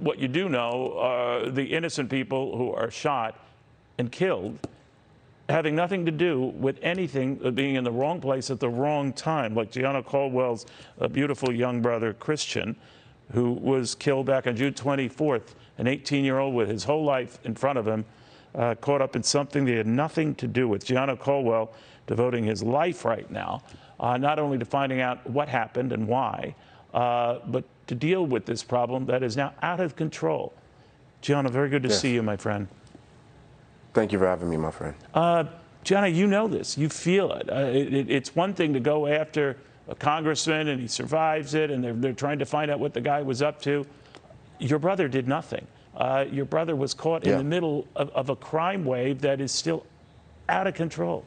what you do know are the innocent people who are shot and killed having nothing to do with anything, being in the wrong place at the wrong time, like Gianno Caldwell's beautiful young brother, Christian, who was killed back on June 24th, an 18-year-old with his whole life in front of him, caught up in something they had nothing to do with. Gianno Caldwell devoting his life right now, not only to finding out what happened and why, but to deal with this problem that is now out of control. Gianno, very good to see you, my friend. Thank you for having me, my friend. Gianno, you know this. You feel it. It's one thing to go after a congressman and he survives it, and they're trying to find out what the guy was up to. Your brother did nothing. Your brother was caught in the middle of a crime wave that is still out of control.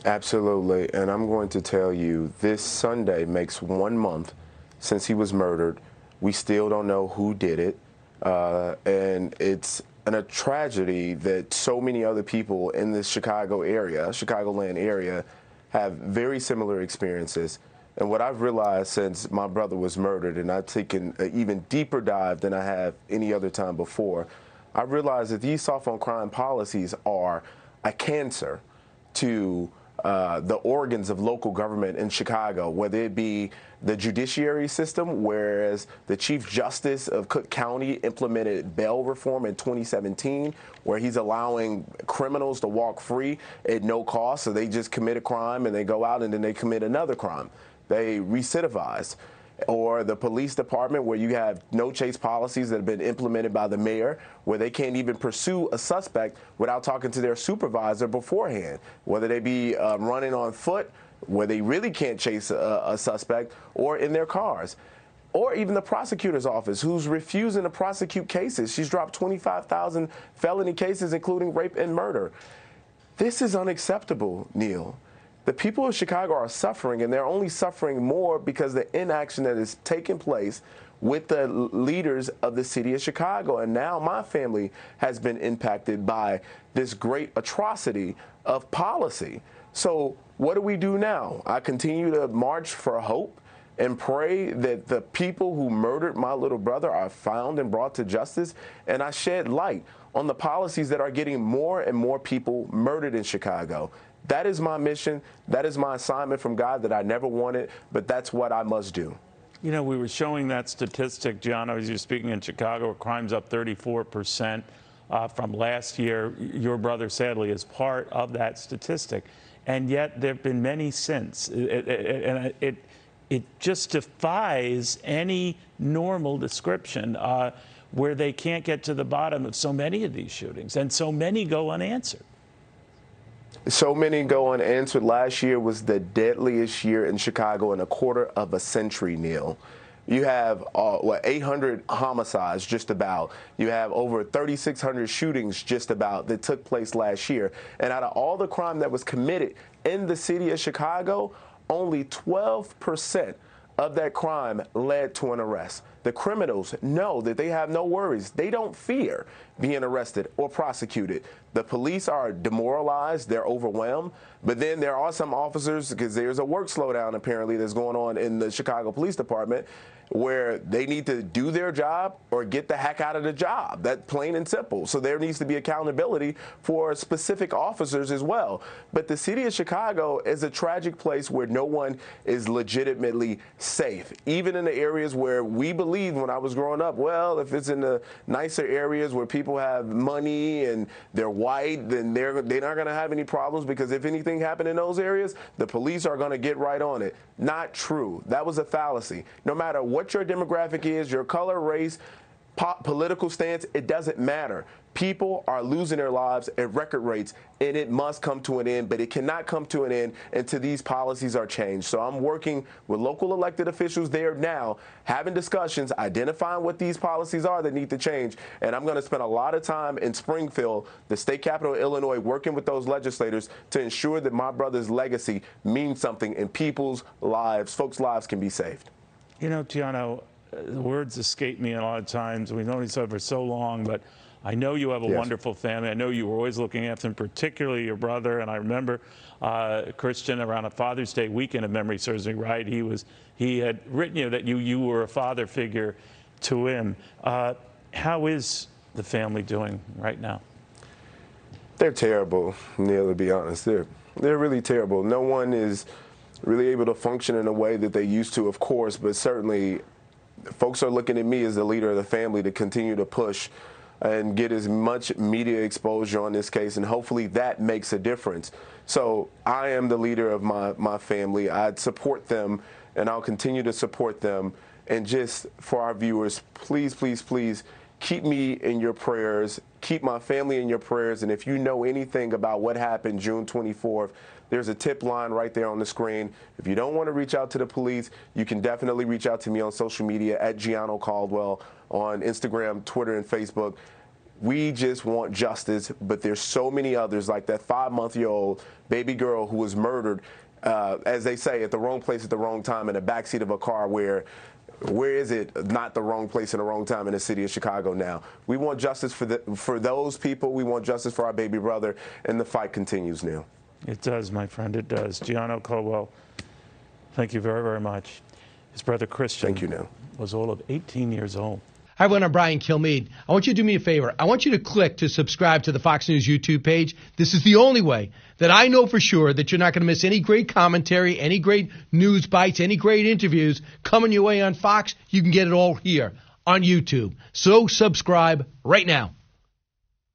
Absolutely. And I'm going to tell you, this Sunday makes 1 month since he was murdered. We still don't know who did it. And it's a tragedy that so many other people in this Chicagoland area, have very similar experiences. And what I've realized since my brother was murdered, and I've taken an even deeper dive than I have any other time before, I realized that these soft on crime policies are a cancer to the organs of local government in Chicago, whether it be the judiciary system, whereas the Chief Justice of Cook County implemented bail reform in 2017, where he's allowing criminals to walk free at no cost. So they just commit a crime and they go out and then they commit another crime. They recidivize. Or the police department, where you have no chase policies that have been implemented by the mayor, where they can't even pursue a suspect without talking to their supervisor beforehand, whether they be running on foot, where they really can't chase a suspect, or in their cars. Or even the prosecutor's office, who's refusing to prosecute cases. She's dropped 25,000 felony cases, including rape and murder. This is unacceptable, Neil. The people of Chicago are suffering, and they're only suffering more because the inaction that is taking place with the leaders of the city of Chicago. And now my family has been impacted by this great atrocity of policy. So what do we do now? I continue to march for hope and pray that the people who murdered my little brother are found and brought to justice. And I shed light on the policies that are getting more and more people murdered in Chicago. That is my mission. That is my assignment from God that I never wanted, but that's what I must do. You know, we were showing that statistic, Gianno, as you're speaking in Chicago, crime's up 34% from last year. Your brother, sadly, is part of that statistic. And yet there have been many since. And it just defies any normal description where they can't get to the bottom of so many of these shootings, and so many go unanswered. So many go unanswered. Last year was the deadliest year in Chicago in a quarter of a century, Neil. You have 800 homicides just about. You have over 3,600 shootings just about that took place last year. And out of all the crime that was committed in the city of Chicago, only 12% of that crime led to an arrest. The criminals know that they have no worries. They don't fear being arrested or prosecuted. The police are demoralized. They're overwhelmed. But then there are some officers, because there's a work slowdown apparently that's going on in the Chicago Police Department, where they need to do their job or get the heck out of the job. That's plain and simple. So there needs to be accountability for specific officers as well. But the city of Chicago is a tragic place where no one is legitimately safe. Even in the areas where we believed when I was growing up, well, if it's in the nicer areas where people have money and they're white, then they're not going to have any problems, because if anything happened in those areas, the police are going to get right on it. Not true. That was a fallacy. No matter what your demographic is, your color, race, political stance, it doesn't matter. People are losing their lives at record rates, and it must come to an end, but it cannot come to an end until these policies are changed. So I'm working with local elected officials there now, having discussions, identifying what these policies are that need to change. And I'm going to spend a lot of time in Springfield, the state capital of Illinois, working with those legislators to ensure that my brother's legacy means something and people's lives, folks' lives can be saved. You know, Gianno, the words escape me a lot of times. We've known each other for so long, but I know you have a wonderful family. I know you were always looking after them, particularly your brother. And I remember Christian, around a Father's Day weekend, if memory serves me right, he had written you that you were a father figure to him. How is the family doing right now? They're terrible, Neil, to be honest. They're really terrible. No one is really able to function in a way that they used to, of course, but certainly folks are looking at me as the leader of the family to continue to push and get as much media exposure on this case, and hopefully that makes a difference. So I am the leader of my family. I support them, and I'll continue to support them. And just for our viewers, please, please, please keep me in your prayers. Keep my family in your prayers. And if you know anything about what happened June 24th, there's a tip line right there on the screen. If you don't want to reach out to the police, you can definitely reach out to me on social media at Gianno Caldwell on Instagram, Twitter, and Facebook. We just want justice, but there's so many others, like that 5-month-old baby girl who was murdered, as they say, at the wrong place at the wrong time in the backseat of a car where is it not the wrong place and the wrong time in the city of Chicago now? We want justice for those people. We want justice for our baby brother, and the fight continues now. It does, my friend, it does. Gianno Caldwell, thank you very, very much. His brother Christian Thank you, Neil. was all of 18 years old. Hi, everyone. I'm Brian Kilmeade. I want you to do me a favor. I want you to click to subscribe to the Fox News YouTube page. This is the only way that I know for sure that you're not going to miss any great commentary, any great news bites, any great interviews coming your way on Fox. You can get it all here on YouTube. So subscribe right now.